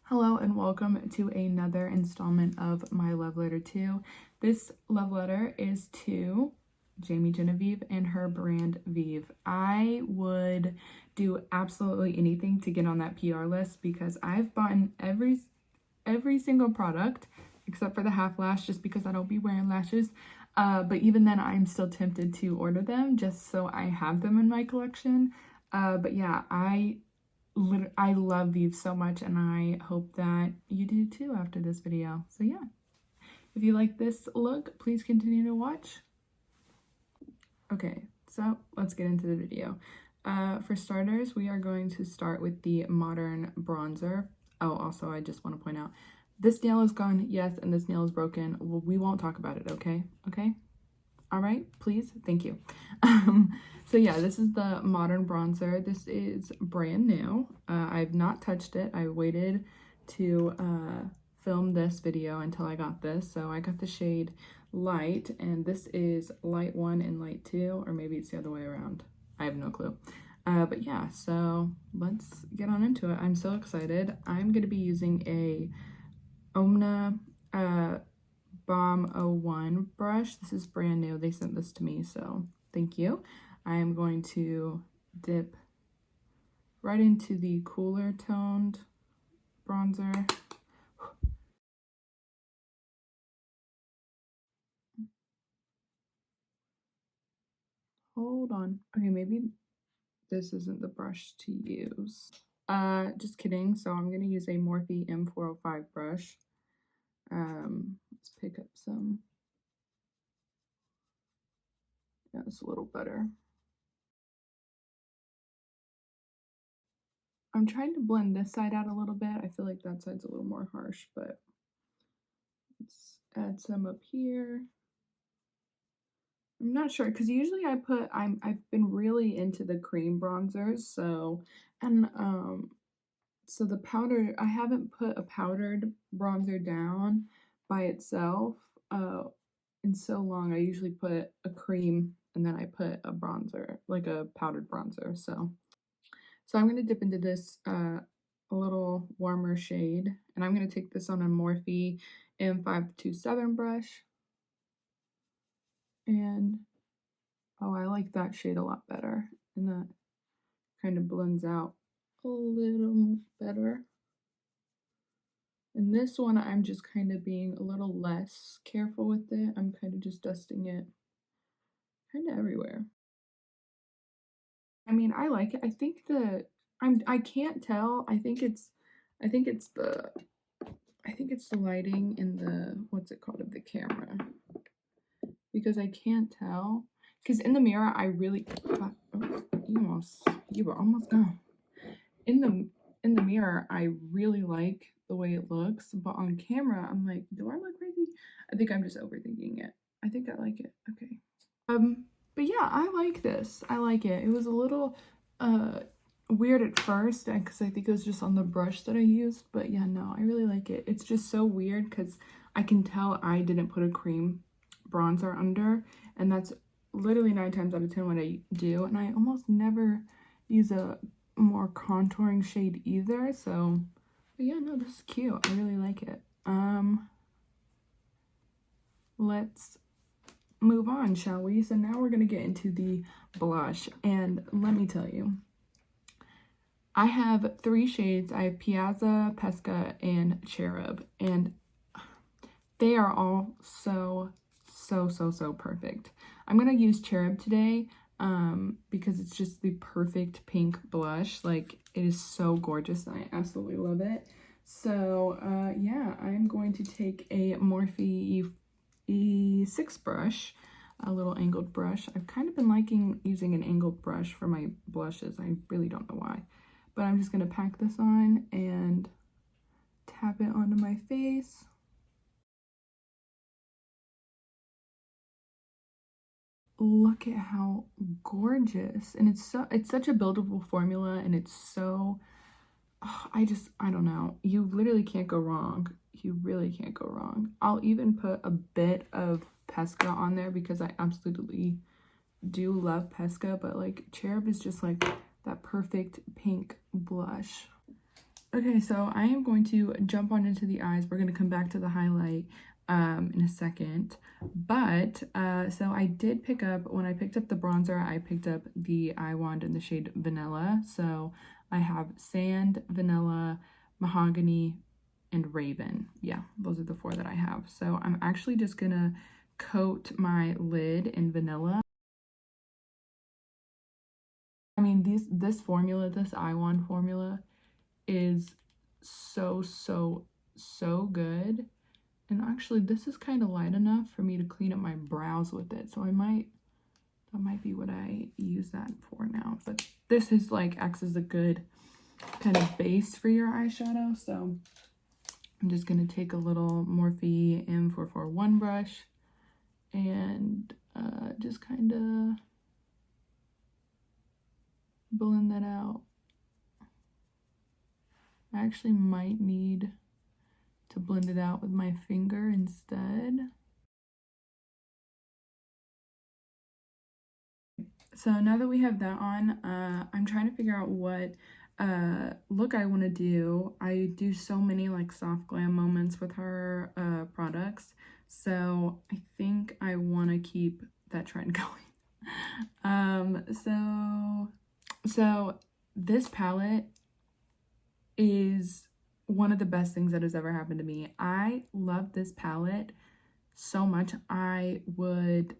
Hello and welcome to another installment of my love letter to. This love letter is to Jamie Genevieve and her brand Vieve. I would do absolutely anything to get on that PR list because I've bought every single product except for the half lash just because I don't be wearing lashes. But even then I'm still tempted to order them just so I have them in my collection. But yeah, I love Vieve so much and I hope that you do too after this video. So yeah, if you like this look, please continue to watch. Okay, so let's get into the video. For starters, we are going to start with the Modern Bronzer. Oh, also, I just want to point out, this nail is gone, yes, and this nail is broken. Well, we won't talk about it, okay? Okay? All right, please, thank you. So yeah, this is the Modern Bronzer. This is brand new. I've not touched it. I waited to film this video until I got this. So I got the shade Light, and this is Light 1 and Light 2, or maybe it's the other way around. I have no clue. But yeah, so let's get on into it. I'm so excited. I'm going to be using a Omna Balm 01 brush. This is brand new. They sent this to me, so thank you. I am going to dip right into the cooler toned bronzer. Hold on. Okay, maybe this isn't the brush to use. Just kidding. So I'm going to use a Morphe M405 brush. Let's pick up some. Yeah, it's a little better. I'm trying to blend this side out a little bit. I feel like that side's a little more harsh, but let's add some up here. I'm not sure because usually I've been really into the cream bronzers, so so the powder, I haven't put a powdered bronzer down by itself in so long. I usually put a cream and then I put a bronzer, like a powdered bronzer. So I'm going to dip into this a little warmer shade, and I'm going to take this on a Morphe M527 brush. And oh, I like that shade a lot better, and that kind of blends out a little better. And this one, I'm just kind of being a little less careful with it. I'm kind of just dusting it kind of everywhere. I mean, I like it. I think I can't tell. I think it's the lighting in the, what's it called, of the camera, because I can't tell. Because in the mirror, I really, oh, you were almost gone. In the mirror, I really like the way it looks, but on camera, I'm like, do I look crazy? I think I'm just overthinking it. I think I like it. Okay. But yeah, I like this. I like it. It was a little weird at first because I think it was just on the brush that I used, but yeah, no, I really like it. It's just so weird because I can tell I didn't put a cream bronzer under, and that's literally 9 times out of 10 what I do, and I almost never use a more contouring shade either. So but yeah, no, this is cute. I really like it. Let's move on, shall we? So now we're gonna get into the blush, and let me tell you, I have 3 shades. I have Piazza, Pesca, and Cherub, and they are all so perfect. I'm gonna use Cherub today because it's just the perfect pink blush. Like, it is so gorgeous and I absolutely love it. So yeah, I'm going to take a Morphe E6 brush, a little angled brush. I've kind of been liking using an angled brush for my blushes. I really don't know why, but I'm just gonna pack this on and tap it onto my face. Look at how gorgeous, and it's such a buildable formula, and it's so, oh, I don't know, you literally can't go wrong. You really can't go wrong. I'll even put a bit of Pesca on there because I absolutely do love Pesca, but like Cherub is just like that perfect pink blush. Okay, so I am going to jump on into the eyes. We're going to come back to the highlight in a second. But, so I did pick up, when I picked up the bronzer, I picked up the eye wand in the shade Vanilla. So I have Sand, Vanilla, Mahogany, and Raven. Yeah, those are the 4 that I have. So I'm actually just going to coat my lid in Vanilla. I mean, this formula, this eye wand formula is so good. And actually this is kind of light enough for me to clean up my brows with it, so that might be what I use that for now. But this is like acts as a good kind of base for your eyeshadow. So I'm just going to take a little Morphe M441 brush and just kind of blend that out. I actually might need to blend it out with my finger instead. So now that we have that on, I'm trying to figure out what look I want to do. I do so many like soft glam moments with her products, so I think I want to keep that trend going. So this palette is one of the best things that has ever happened to me. I love this palette so much. I would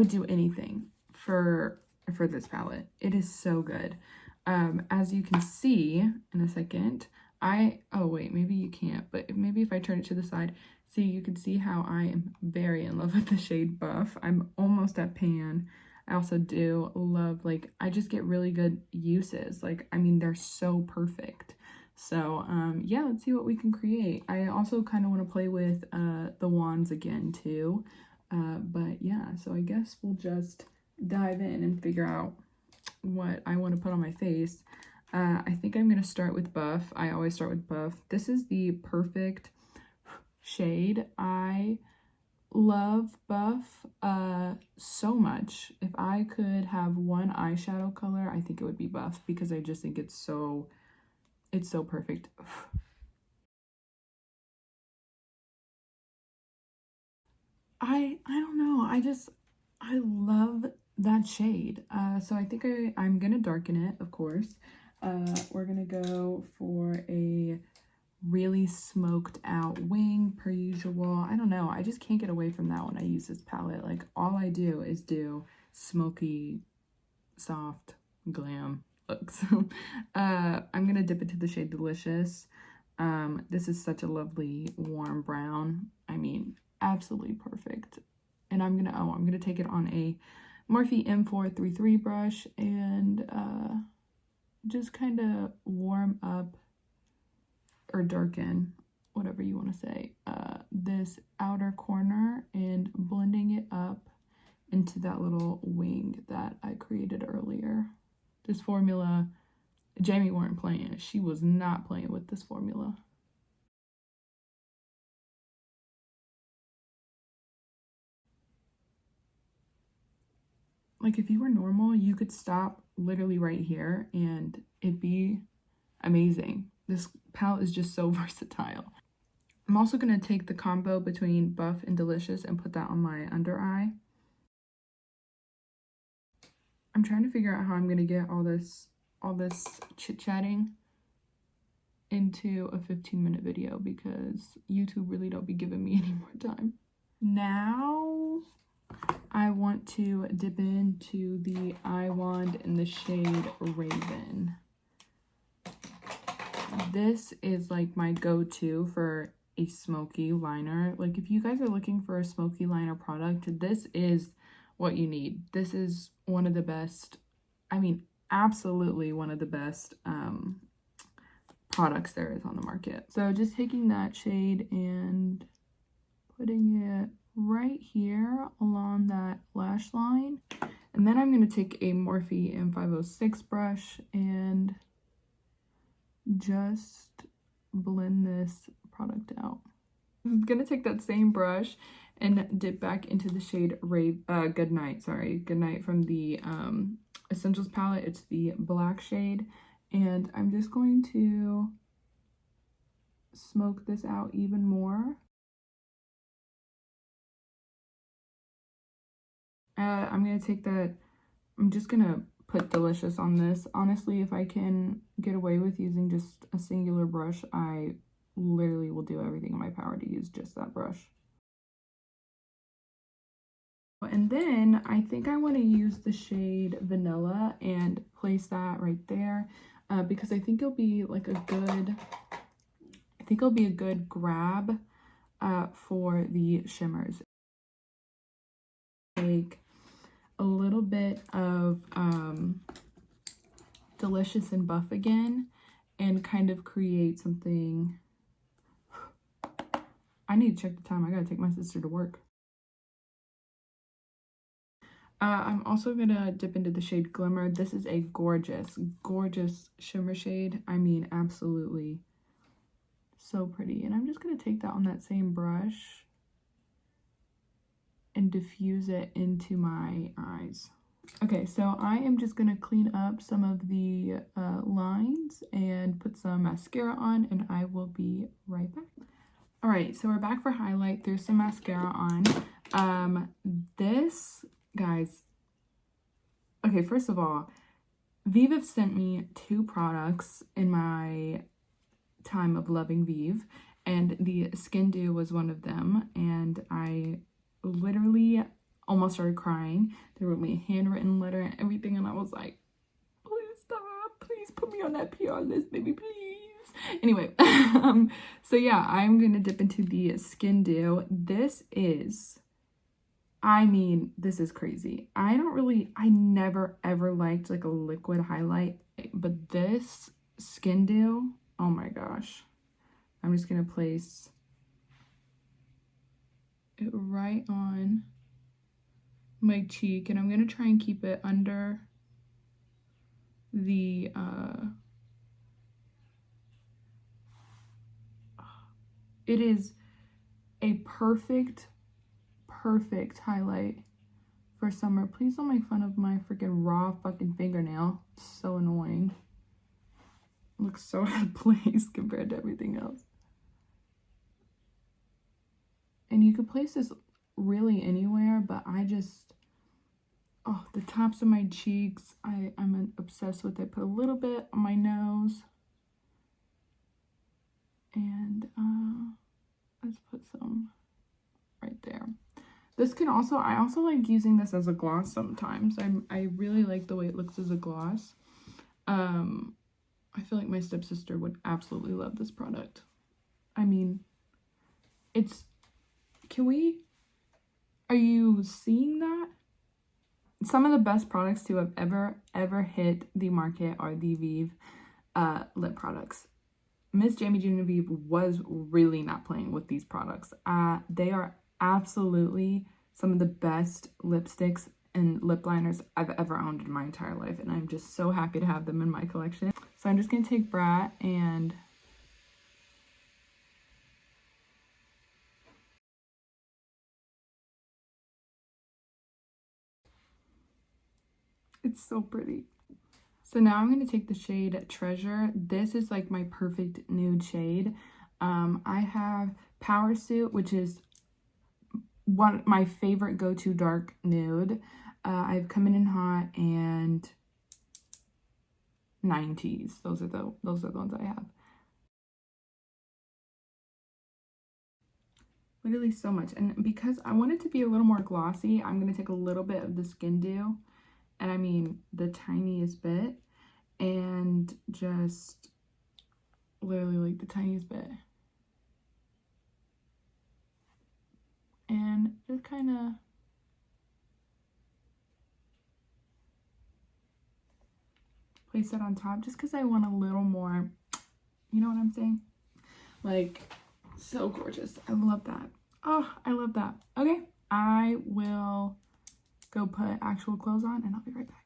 do anything for this palette. It is so good. As you can see in a second, oh wait, maybe you can't, but maybe if I turn it to the side, see, you can see how I am very in love with the shade Buff. I'm almost at Pan. I also do love, like, I just get really good uses. Like, I mean, they're so perfect. So, yeah, let's see what we can create. I also kind of want to play with the wands again, too. But yeah, so I guess we'll just dive in and figure out what I want to put on my face. I think I'm going to start with Buff. I always start with Buff. This is the perfect shade. I love Buff so much. If I could have one eyeshadow color, I think it would be Buff, because I just think it's so perfect. I don't know. I love that shade. So I think I'm gonna darken it, of course. We're gonna go for a really smoked out wing per usual. I don't know. I just can't get away from that when I use this palette. Like, all I do is do smoky, soft, glam looks. I'm gonna dip into the shade Delicious. This is such a lovely warm brown. I mean, absolutely perfect. And I'm gonna take it on a Morphe M433 brush and just kind of warm up or darken, whatever you want to say, this outer corner, and blending it up into that little wing that I created earlier. This formula, Jamie weren't playing. She was not playing with this formula. Like, if you were normal, you could stop literally right here and it'd be amazing. This palette is just so versatile. I'm also going to take the combo between Buff and Delicious and put that on my under eye. I'm trying to figure out how I'm going to get all this chit-chatting into a 15-minute video, because YouTube really don't be giving me any more time. Now I want to dip into the eye wand in the shade Raven. This is like my go-to for a smoky liner. Like, if you guys are looking for a smoky liner product, this is what you need. This is one of the best, I mean, absolutely one of the best products there is on the market. So just taking that shade and putting it right here along that lash line. And then I'm going to take a Morphe M506 brush and just blend this product out. I'm going to take that same brush and dip back into the shade Goodnight from the Essentials palette. It's the black shade. And I'm just going to smoke this out even more. I'm gonna take that, I'm just gonna put Delicious on this. Honestly, if I can get away with using just a singular brush, I literally will do everything in my power to use just that brush. And then I think I want to use the shade Vanilla and place that right there because I think it'll be like a good grab for the shimmers. Take a little bit of Delicious and Buff again and kind of create something. I need to check the time. I gotta take my sister to work. I'm also gonna dip into the shade Glimmer. This is a gorgeous, gorgeous shimmer shade. I mean, absolutely so pretty. And I'm just gonna take that on that same brush and diffuse it into my eyes. Okay, so I am just gonna clean up some of the lines and put some mascara on, and I will be right back. All right, so we're back for highlight. There's some mascara on. This, guys, okay, first of all, Vieve sent me 2 products in my time of loving Vieve, and the Skin Dew was one of them, and I literally almost started crying. They wrote me a handwritten letter and everything, and I was like, please stop, please put me on that PR list, baby, please. Anyway, so yeah, I'm gonna dip into the Skin Dew. This is, I mean, this is crazy. I never ever liked like a liquid highlight, but this Skin Dew, oh my gosh. I'm just gonna place it right on my cheek, and I'm gonna try and keep it under the it is a perfect highlight for summer. Please don't make fun of my freaking raw fucking fingernail. It's so annoying. It looks so out of place compared to everything else. And you could place this really anywhere, but I just, oh, the tops of my cheeks, I'm obsessed with it. Put a little bit on my nose. And let's put some right there. This can also, I also like using this as a gloss sometimes. I really like the way it looks as a gloss. I feel like my stepsister would absolutely love this product. I mean, it's, are you seeing that? Some of the best products to have ever hit the market are the Vieve lip products. Miss Jamie Genevieve was really not playing with these products. They are absolutely some of the best lipsticks and lip liners I've ever owned in my entire life, and I'm just so happy to have them in my collection. So I'm just gonna take Brat and it's so pretty. So now I'm going to take the shade Treasure. This is like my perfect nude shade. I have Power Suit, which is my favorite go-to dark nude. I have Coming in Hot and 90s. Those are the ones I have. Literally so much. And because I want it to be a little more glossy, I'm going to take a little bit of the Skin Dew. And I mean the tiniest bit, and just literally like the tiniest bit, and just kind of place that on top just because I want a little more, you know what I'm saying? Like, so gorgeous. I love that. Oh, I love that. Okay, I will go put actual clothes on and I'll be right back.